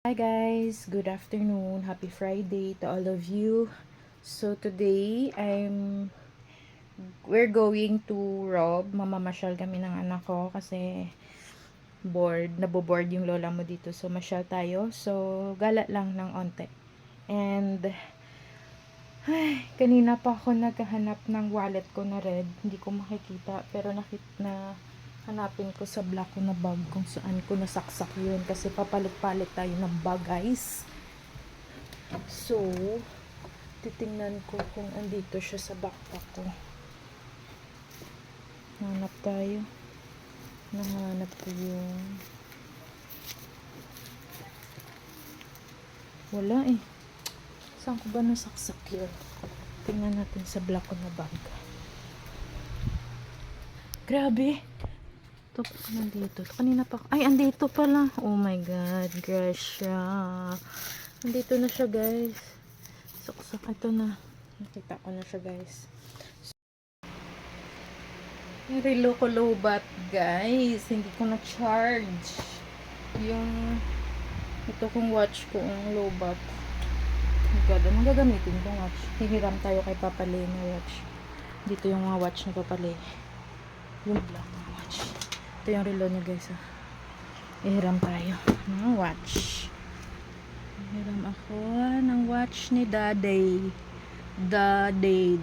Hi guys, good afternoon. Happy Friday to all of you. So today, we're going to Rob. Mamamasyal kami ng anak ko kasi naboboard yung lola mo dito. So masyal tayo. So gala lang ng onte. And kanina pa ako naghahanap ng wallet ko na red. Hindi ko makikita pero hanapin ko sa black ko na bag kung saan ko nasaksak yun kasi papalit-palit tayo ng bag guys. So titingnan ko kung andito siya sa backpack ko. Nahanap ko yung wala eh. Saan ko ba nasaksak yun? Tingnan natin sa black ko na bag. Grabe. Ito nandito. Kanina pa. Ay, andito pala. Oh my God. Gracia. Andito na siya guys. Saksak. Ito na. Nakita ko na siya guys. Yung relo ko lowbat guys. Hindi ko na charge. Ito kong watch ko ang lowbat. Oh God, anong gagamitin kong watch? Hihiram tayo kay Papa Lay na watch. Dito yung mga watch na Papa Lay. Yung black na watch. Ito yung relo niya guys. Hihiram tayo ng watch. Hihiram ako ng watch ni Daddy. Daddy.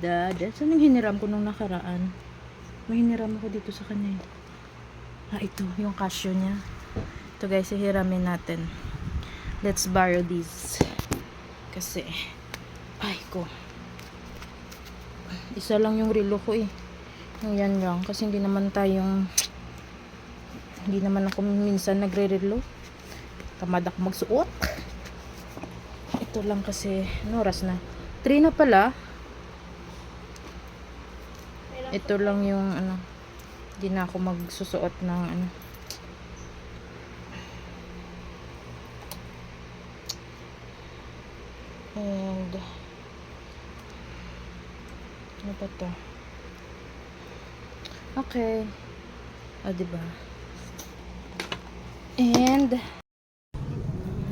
Saan yung hiniram ko nung nakaraan? May hiniram ako dito sa kanya. Ito. Yung Casio niya. Ito guys, hihiramin natin. Let's borrow these. Kasi, ay ko. Isa lang yung relo ko eh. Yung yan lang. Kasi hindi naman ako minsan nagre-relo. Tamad ako magsuot. Ito lang kasi, ano oras na? 3 na pala. Ito lang yung hindi na ako magsusuot ng and ano ba to? Okay. Diba? And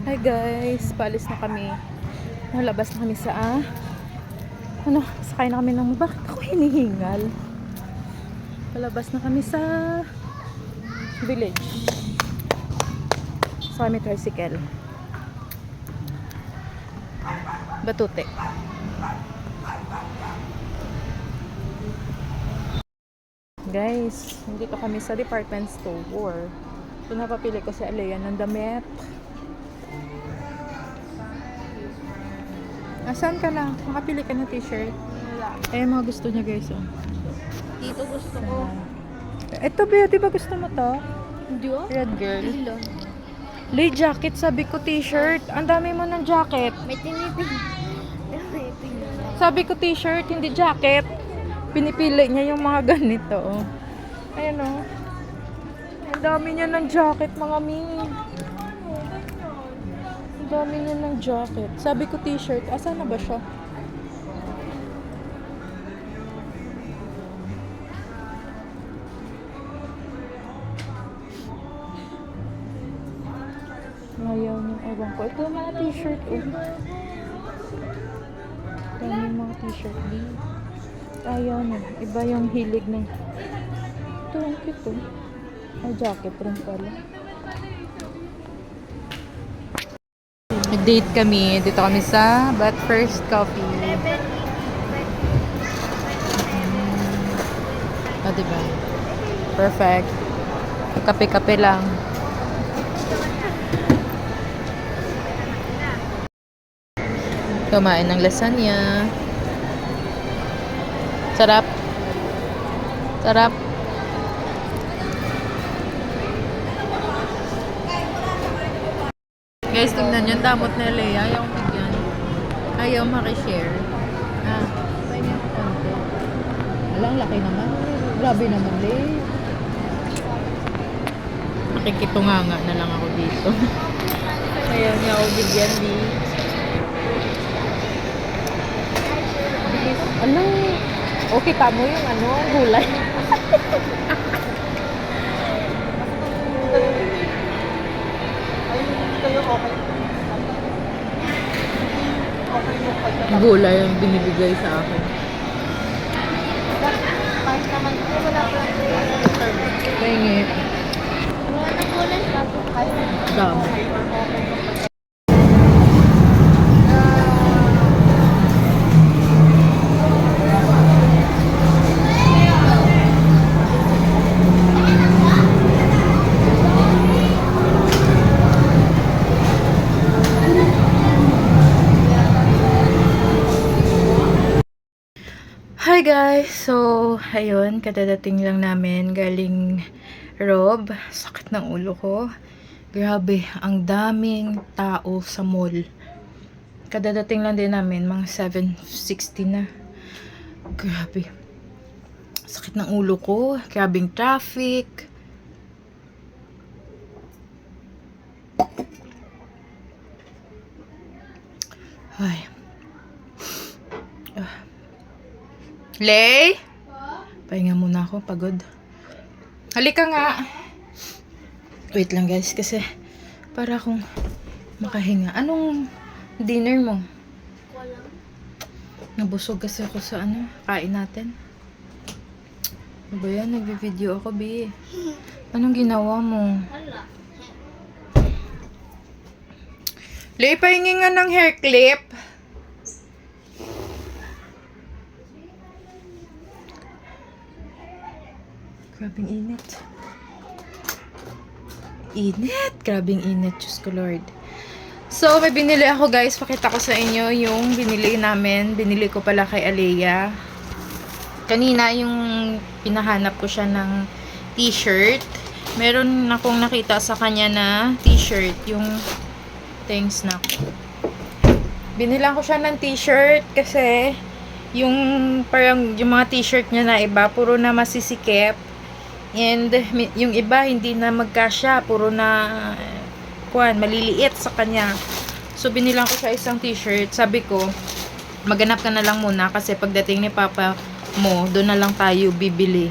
hi guys, paalis na kami. Nalabas na kami sa sakay na kami ng bakit ako hinihingal? Palabas na kami sa village. Sa kami tricycle. Batute. Guys, dito kami sa department store. So, napapili ko si Alea ng damit. Saan ka na? Makapili ka ng t-shirt? Mga gusto niya guys. Dito gusto ko. Ito ba? Di ba gusto mo to? Hindi oh. Red girl. Ilan? Lay jacket, sabi ko t-shirt. Ang dami mo ng jacket. May tinitin. Sabi ko t-shirt, hindi jacket. Pinipili niya yung mga ganito. Ayan o. Ang dami niya ng jacket, mga mini. Ang dami niya ng jacket. Sabi ko t-shirt. Asan na ba siya? Ayaw niya. Ewan ko. Ito yung mga t-shirt. Ito yung mga t-shirt. Ayaw niya. Iba yung hilig ng... Ito, ang cute oh. Ay, jacket rin pala. Nag-date kami. Dito kami sa But First Coffee. Diba? Perfect. Kape-kape lang. Kumain ng lasagna. Sarap. Sarap. Guys, tingnan nyo. Damot na Lea. Ayaw bigyan. Ayaw makishare. Pwede niya ako konti. Alang, laki naman. Grabe naman, Lea. Nakikitunganga na lang ako dito. Ayaw niya ako bigyan, di. Alang, okay, tamo yung gulay. Kayo okay. Gulay yung binibigay sa akin. Kahit naman po, wala pa lang po. Pahingi. Wala na po ulit. Kahit Dami. Hi guys! So, ayun, kadadating lang namin galing Rob. Sakit ng ulo ko. Grabe, ang daming tao sa mall. Kadadating lang din namin, mga 7:60 na. Grabe. Sakit ng ulo ko. Grabing traffic. Ay. Lay? Pahinga muna ako, pagod. Halika nga. Wait lang guys, kasi para akong makahinga. Anong dinner mo? wala. Nabusog kasi ako sa kain natin. Ano ba yan? Nagbe-video ako, Bi. Anong ginawa mo? Wala. Lay, pahingi nga ng hair clip. Grabing init. Init! Grabing init. Diyos ko, Lord. So, may binili ako, guys. Pakita ko sa inyo yung binili namin. Binili ko pala kay Alea. Kanina, yung pinahanap ko siya ng t-shirt. Meron akong nakita sa kanya na t-shirt. Yung thanks na. Binilang ko siya ng t-shirt kasi yung parang yung mga t-shirt niya na iba, puro na masisikip. And yung iba hindi na magkasya, puro na maliliit sa kanya. So binilang ko siya isang t-shirt. Sabi ko, maghanap ka na lang muna kasi pagdating ni Papa mo, doon na lang tayo bibili.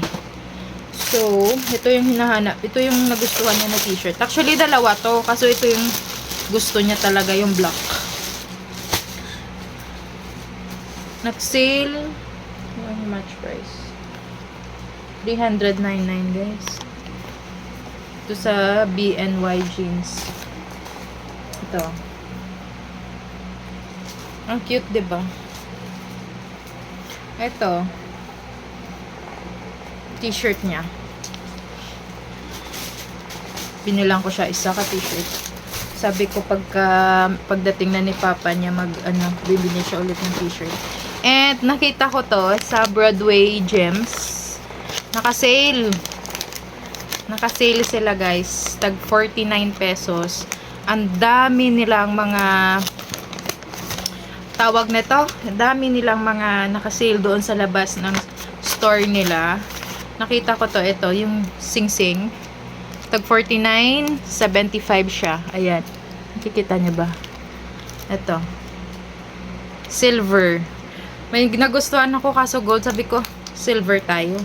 So, ito yung hinahanap. Ito yung nagustuhan niya na t-shirt. Actually, dalawa to. Kaso ito yung gusto niya talaga, yung black. Nag-sale. Yung match price. 399 guys. Ito sa BNY jeans. Ito. Ang cute, diba? Ito. T-shirt niya. Binilang ko siya isa ka t-shirt. Sabi ko pagdating na ni Papa niya bibili siya ulit ng t-shirt. And nakita ko to sa Broadway Gems. Naka-sale. Naka-sale sila guys. Tag 49 pesos. Ang dami nilang mga tawag nito. Ang dami nilang mga naka-sale doon sa labas ng store nila. Nakita ko to, ito, yung sing-sing. Tag 49, 75 siya. Ayan. Nakikita niyo ba? Ito. Silver. May nagustuhan ako kaso gold. Sabi ko, silver tayo.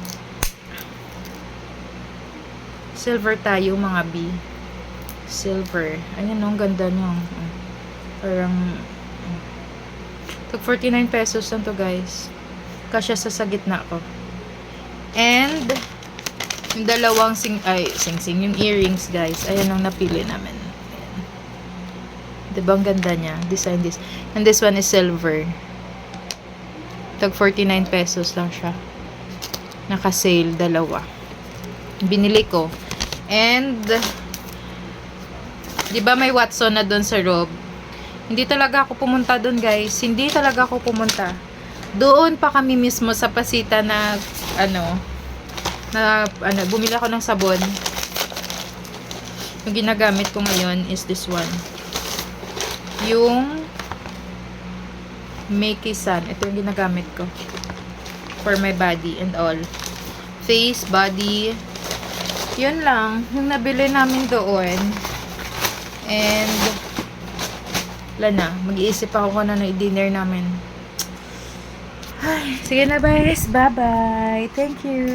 Silver tayo mga B. Silver. Ayan, ang ganda niya. Parang tag 49 pesos lang to guys. Kasya sa gitna ko. And yung dalawang sing-sing, yung earrings guys. Ayan ang napili namin. Ayan. Diba ang ganda niya? Design this. And this one is silver. Tag 49 pesos lang siya. Naka-sale, dalawa. Binili ko. And diba may Watson na doon sa Rob? Hindi talaga ako pumunta doon guys. Hindi talaga ako pumunta. Doon pa kami mismo sa Pasita na bumili ako ng sabon. Yung ginagamit ko ngayon is this one. Yung Makey Sun. Ito yung ginagamit ko for my body and all. Face, body. Yun lang. Yung nabili namin doon. And wala na. Mag-iisip ako kung ano i-dinner namin. Ay, sige na guys. Bye-bye. Thank you.